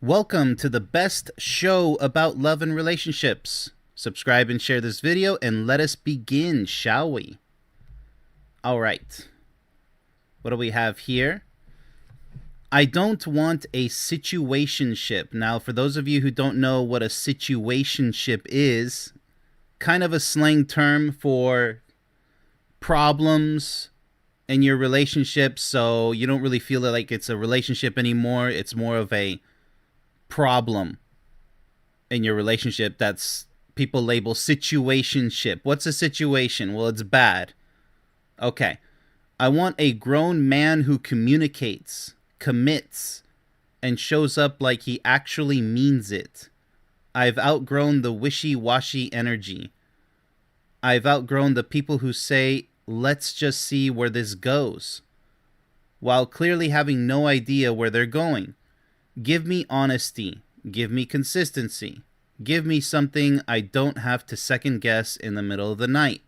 Welcome to the best show about love and relationships. Subscribe and share this video and let us begin, shall we? All right. What do we have here? I don't want a situationship. Now, for those of you who don't know what a situationship is, kind of a slang term for problems in your relationship, so you don't really feel like it's a relationship anymore. It's more of a problem in your relationship that's people label situationship. What's a situation? Well, it's bad. Okay. I want a grown man who communicates, commits, and shows up like he actually means it. I've outgrown the wishy-washy energy. I've outgrown the people who say, let's just see where this goes, while clearly having no idea where they're going. Give me honesty. Give me consistency. Give me something I don't have to second guess in the middle of the night.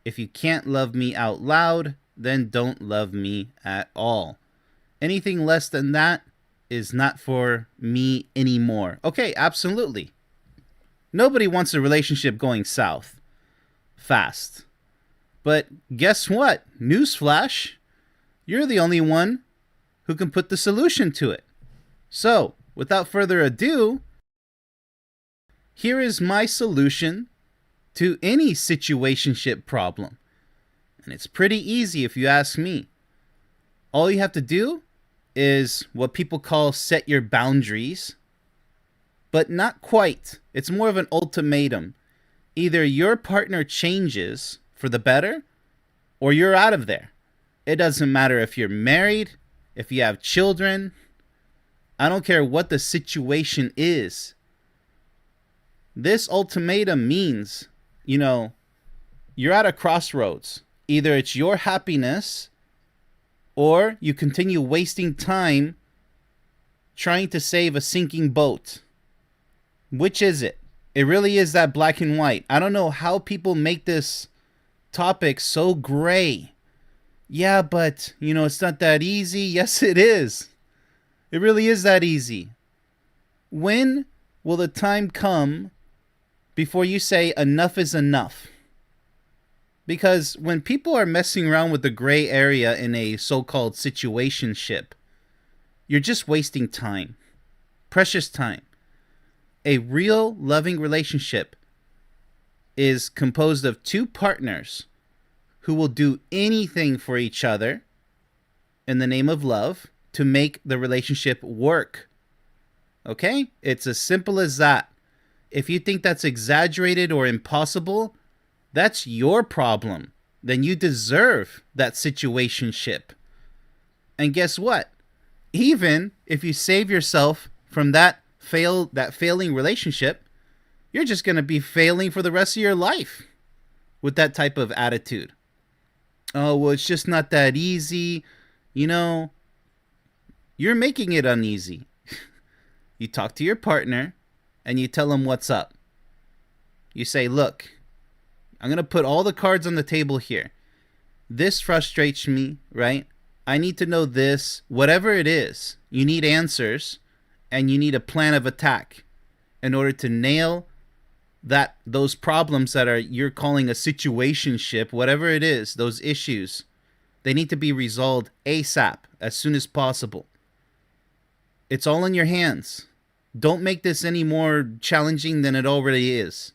If you can't love me out loud, then don't love me at all. Anything less than that is not for me anymore. Okay, absolutely. Nobody wants a relationship going south fast. But guess what? Newsflash. You're the only one who can put the solution to it. So, without further ado, here is my solution to any situationship problem. And it's pretty easy if you ask me. All you have to do is what people call set your boundaries, but not quite. It's more of an ultimatum. Either your partner changes for the better, or you're out of there. It doesn't matter if you're married, if you have children. I don't care what the situation is. This ultimatum means, you're at a crossroads. Either it's your happiness or you continue wasting time trying to save a sinking boat. Which is it? It really is that black and white. I don't know how people make this topic so gray. Yeah, but, it's not that easy. Yes, it is. It really is that easy. When will the time come before you say enough is enough? Because when people are messing around with the gray area in a so-called situationship, you're just wasting time. Precious time. A real loving relationship is composed of two partners who will do anything for each other in the name of love to make the relationship work. Okay? It's as simple as that. If you think that's exaggerated or impossible, that's your problem. Then you deserve that situationship. And guess what? Even if you save yourself from that failing relationship, you're just going to be failing for the rest of your life with that type of attitude. Oh, well, it's just not that easy. You're making it uneasy. You talk to your partner and you tell them what's up. You say, look, I'm going to put all the cards on the table here. This frustrates me, right? I need to know this. Whatever it is, you need answers and you need a plan of attack in order to nail those problems that you're calling a situationship, whatever it is, those issues. They need to be resolved ASAP, as soon as possible. It's all in your hands. Don't make this any more challenging than it already is.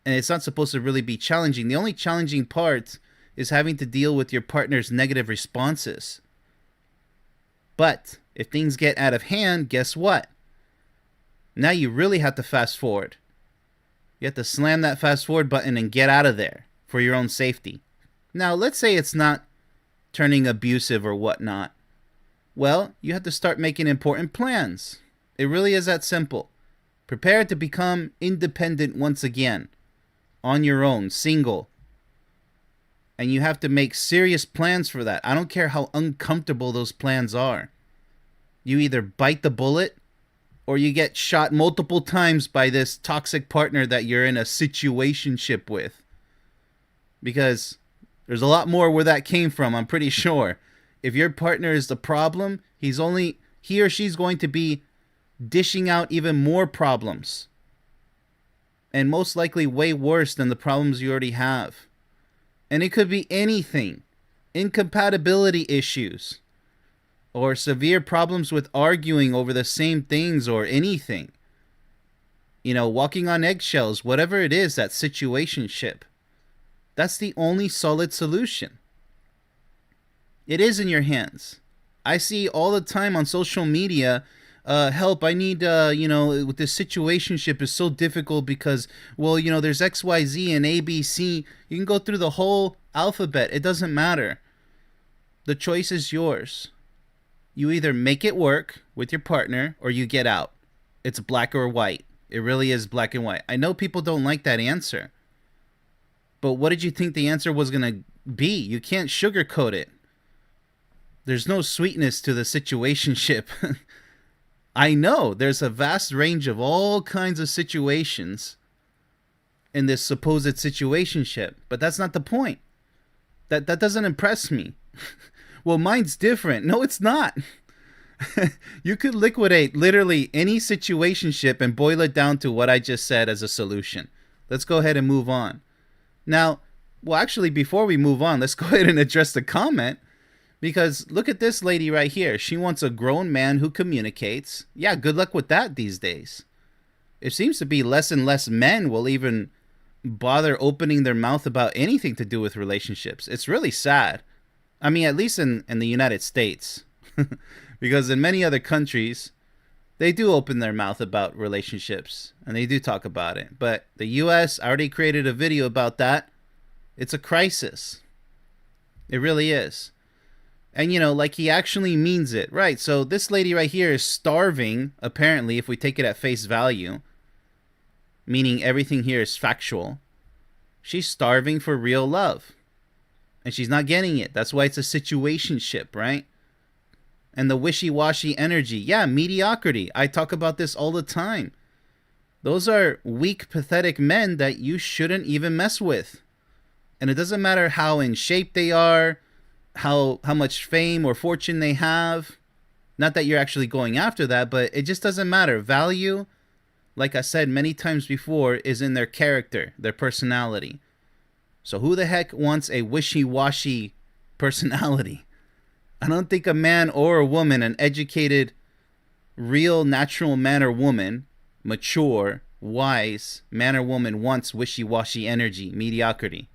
And it's not supposed to really be challenging. The only challenging part is having to deal with your partner's negative responses. But if things get out of hand, guess what? Now you really have to fast forward. You have to slam that fast forward button and get out of there for your own safety. Now, let's say it's not turning abusive or whatnot. Well, you have to start making important plans. It really is that simple. Prepare to become independent once again, on your own, single. And you have to make serious plans for that. I don't care how uncomfortable those plans are. You either bite the bullet or you get shot multiple times by this toxic partner that you're in a situationship with. Because there's a lot more where that came from, I'm pretty sure. If your partner is the problem, he or she's going to be dishing out even more problems, and most likely way worse than the problems you already have. And it could be anything: incompatibility issues, or severe problems with arguing over the same things, or anything. Walking on eggshells, whatever it is, that situationship. That's the only solid solution. It is in your hands. I see all the time on social media, help, I need, with this situationship is so difficult because, well, there's XYZ and ABC. You can go through the whole alphabet. It doesn't matter. The choice is yours. You either make it work with your partner or you get out. It's black or white. It really is black and white. I know people don't like that answer. But what did you think the answer was going to be? You can't sugarcoat it. There's no sweetness to the situationship. I know there's a vast range of all kinds of situations in this supposed situationship, but that's not the point. That doesn't impress me. Well, mine's different. No, it's not. You could liquidate literally any situationship and boil it down to what I just said as a solution. Let's go ahead and move on. Now, well, actually, before we move on, let's go ahead and address the comment. Because look at this lady right here. She wants a grown man who communicates. Yeah, good luck with that these days. It seems to be less and less men will even bother opening their mouth about anything to do with relationships. It's really sad. I mean, at least in the United States. Because in many other countries, they do open their mouth about relationships. And they do talk about it. But the US, I already created a video about that. It's a crisis. It really is. And, like he actually means it. Right, so this lady right here is starving, apparently, if we take it at face value. Meaning everything here is factual. She's starving for real love. And she's not getting it. That's why it's a situationship, right? And the wishy-washy energy. Yeah, mediocrity. I talk about this all the time. Those are weak, pathetic men that you shouldn't even mess with. And it doesn't matter how in shape they are, how much fame or fortune they have. Not that you're actually going after that, but it just doesn't matter. Value, like I said many times before, is in their character, their personality. So who the heck wants a wishy-washy personality? I don't think a man or a woman, an educated, real, natural man or woman, mature, wise man or woman wants wishy-washy energy, mediocrity.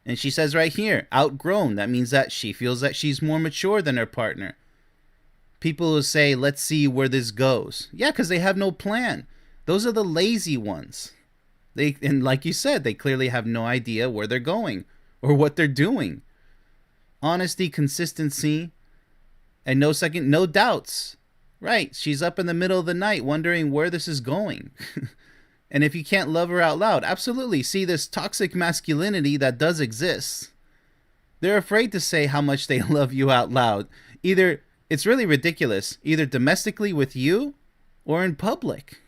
And she says right here, outgrown. That means that she feels that she's more mature than her partner. People will say, let's see where this goes. Yeah, because they have no plan. Those are the lazy ones. And like you said, they clearly have no idea where they're going or what they're doing. Honesty, consistency, and no doubts. Right, she's up in the middle of the night wondering where this is going. And if you can't love her out loud, absolutely. See, this toxic masculinity that does exist. They're afraid to say how much they love you out loud. Either, it's really ridiculous, either domestically with you or in public.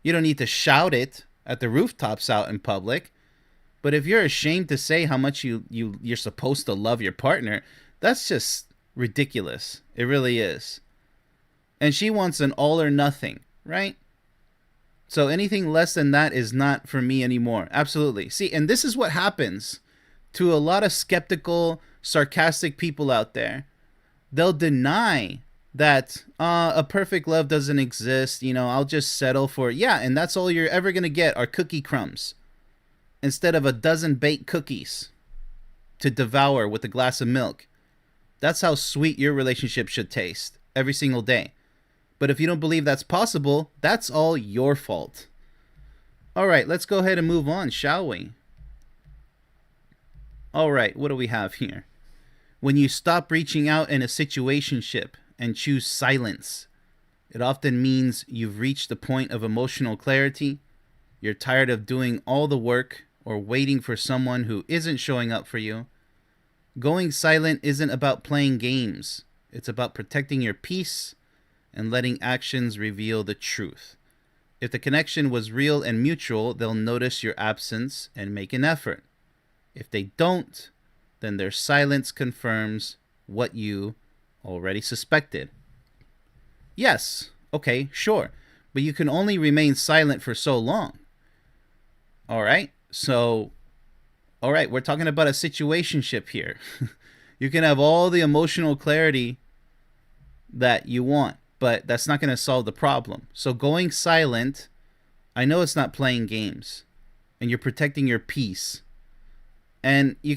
You don't need to shout it at the rooftops out in public. But if you're ashamed to say how much you're supposed to love your partner, that's just ridiculous. It really is. And she wants an all or nothing, right? So anything less than that is not for me anymore. Absolutely. See, and this is what happens to a lot of skeptical, sarcastic people out there. They'll deny that a perfect love doesn't exist. I'll just settle for it. Yeah, and that's all you're ever going to get are cookie crumbs instead of a dozen baked cookies to devour with a glass of milk. That's how sweet your relationship should taste every single day. But if you don't believe that's possible, that's all your fault. All right, let's go ahead and move on, shall we? All right, what do we have here? When you stop reaching out in a situationship and choose silence, it often means you've reached the point of emotional clarity. You're tired of doing all the work or waiting for someone who isn't showing up for you. Going silent isn't about playing games. It's about protecting your peace and letting actions reveal the truth. If the connection was real and mutual, they'll notice your absence and make an effort. If they don't, then their silence confirms what you already suspected. Yes, okay, sure. But you can only remain silent for so long. All right? So, all right, we're talking about a situationship here. You can have all the emotional clarity that you want, but that's not going to solve the problem. So, going silent, I know it's not playing games, and you're protecting your peace. And you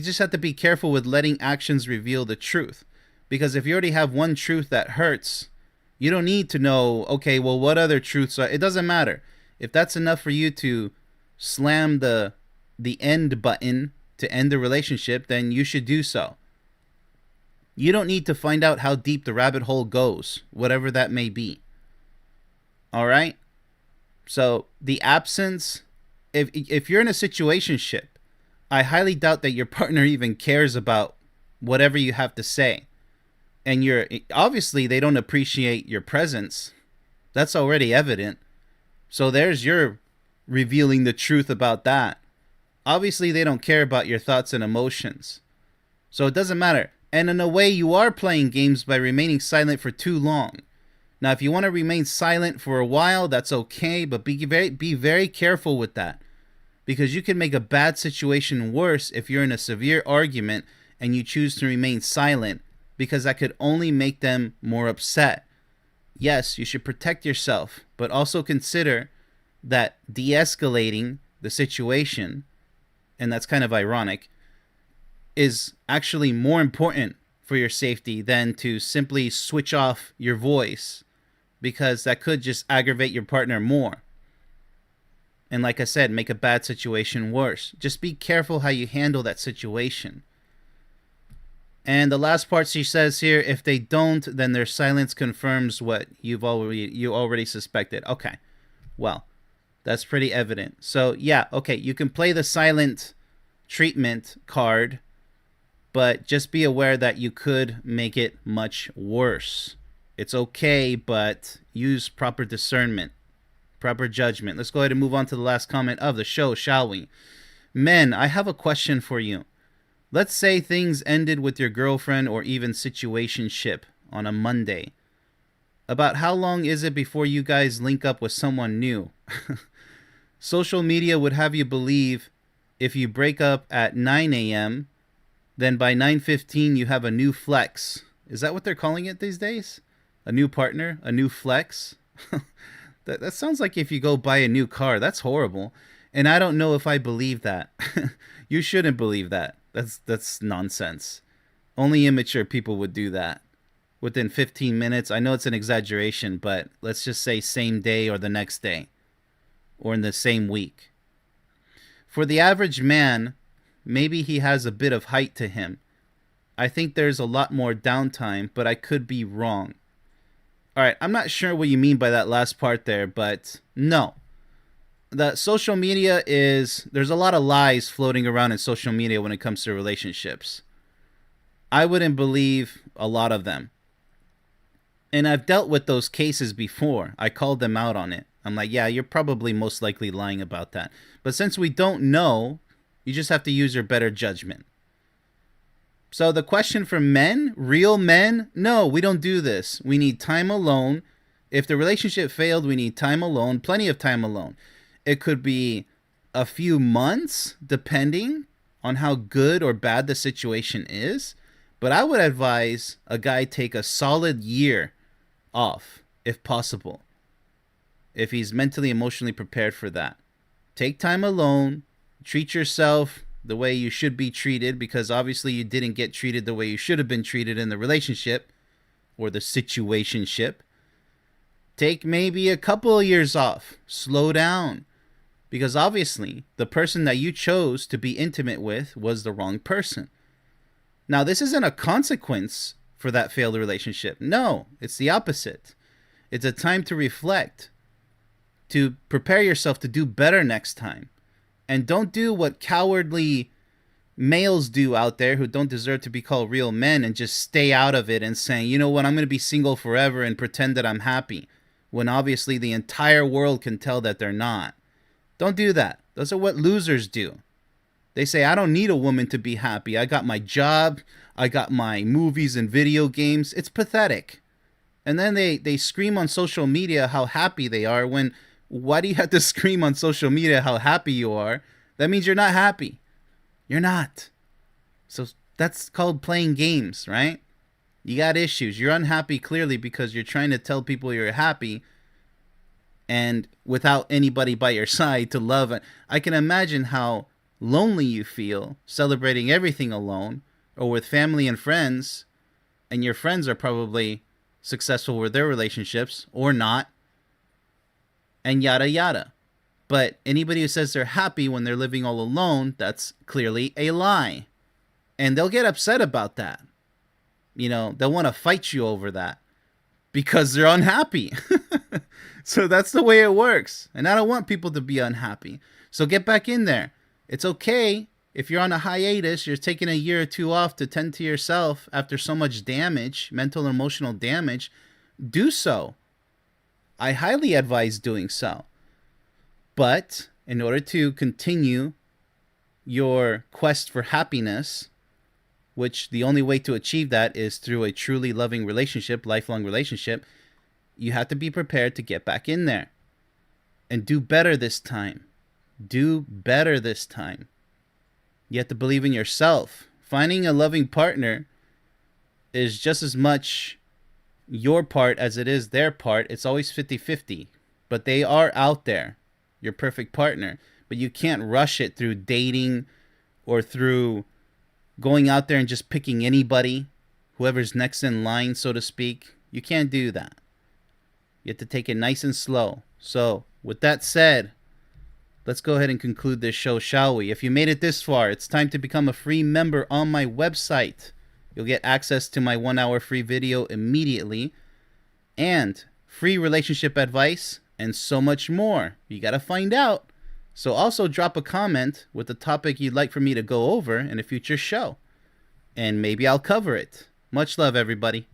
just have to be careful with letting actions reveal the truth. Because if you already have one truth that hurts, you don't need to know, okay, well, what other truths are. It doesn't matter. If that's enough for you to slam the end button to end the relationship, then you should do so. You don't need to find out how deep the rabbit hole goes, whatever that may be. All right? So the absence, if you're in a situationship, I highly doubt that your partner even cares about whatever you have to say. And you're obviously they don't appreciate your presence. That's already evident. So there's your revealing the truth about that. Obviously they don't care about your thoughts and emotions. So it doesn't matter. And in a way you are playing games by remaining silent for too long. Now if you want to remain silent for a while, that's okay, but be very careful with that. Because you can make a bad situation worse if you're in a severe argument and you choose to remain silent, because that could only make them more upset. Yes, you should protect yourself, but also consider that de-escalating the situation, and that's kind of ironic, is actually more important for your safety than to simply switch off your voice, because that could just aggravate your partner more. And like I said, make a bad situation worse. Just be careful how you handle that situation. And the last part she says here, if they don't, then their silence confirms what you already suspected. Okay. Well, that's pretty evident. So, yeah, okay, you can play the silent treatment card, but just be aware that you could make it much worse. It's okay, but use proper discernment. Proper judgment. Let's go ahead and move on to the last comment of the show, shall we? Men, I have a question for you. Let's say things ended with your girlfriend or even situationship on a Monday. About how long is it before you guys link up with someone new? Social media would have you believe if you break up at 9 a.m., then by 9:15 you have a new flex. Is that what they're calling it these days? A new partner? A new flex? That sounds like if you go buy a new car. That's horrible. And I don't know if I believe that. You shouldn't believe that. That's nonsense. Only immature people would do that. Within 15 minutes. I know it's an exaggeration, but let's just say same day or the next day. Or in the same week. For the average man, maybe he has a bit of height to him. I think there's a lot more downtime, but I could be wrong. All right, I'm not sure what you mean by that last part there, but no. The social media there's a lot of lies floating around in social media when it comes to relationships. I wouldn't believe a lot of them. And I've dealt with those cases before. I called them out on it. I'm like, yeah, you're probably most likely lying about that. But since we don't know, you just have to use your better judgment. So the question for men, real men, no, we don't do this. We need time alone. If the relationship failed, we need time alone, plenty of time alone. It could be a few months, depending on how good or bad the situation is. But I would advise a guy take a solid year off, if possible, if he's mentally, emotionally prepared for that. Take time alone, treat yourself the way you should be treated, because obviously you didn't get treated the way you should have been treated in the relationship or the situationship. Take maybe a couple of years off. Slow down. Because obviously the person that you chose to be intimate with was the wrong person. Now, this isn't a consequence for that failed relationship. No, it's the opposite. It's a time to reflect, to prepare yourself to do better next time. And don't do what cowardly males do out there who don't deserve to be called real men and just stay out of it and saying, you know what, I'm going to be single forever and pretend that I'm happy, when obviously the entire world can tell that they're not. Don't do that. Those are what losers do. They say, I don't need a woman to be happy. I got my job. I got my movies and video games. It's pathetic. And then they scream on social media how happy they are when why do you have to scream on social media how happy you are? That means you're not happy. You're not. So that's called playing games, right? You got issues. You're unhappy clearly because you're trying to tell people you're happy and without anybody by your side to love. I can imagine how lonely you feel celebrating everything alone or with family and friends, and your friends are probably successful with their relationships or not, and yada yada. But anybody who says they're happy when they're living all alone, that's clearly a lie. And they'll get upset about that. You know, they'll want to fight you over that because they're unhappy. So that's the way it works. And I don't want people to be unhappy. So get back in there. It's okay if you're on a hiatus, you're taking a year or two off to tend to yourself after so much damage, mental and emotional damage. Do so. I highly advise doing so. But in order to continue your quest for happiness, which the only way to achieve that is through a truly loving relationship, lifelong relationship, you have to be prepared to get back in there and do better this time. Do better this time. You have to believe in yourself. Finding a loving partner is just as much your part as it is their part. It's always 50-50. But they are out there, your perfect partner. But you can't rush it through dating or through going out there and just picking anybody, whoever's next in line, so to speak. You can't do that. You have to take it nice and slow. So, with that said, let's go ahead and conclude this show, shall we? If you made it this far, it's time to become a free member on my website. You'll get access to my 1-hour free video immediately, and free relationship advice, and so much more. You gotta find out. So also drop a comment with the topic you'd like for me to go over in a future show, and maybe I'll cover it. Much love, everybody.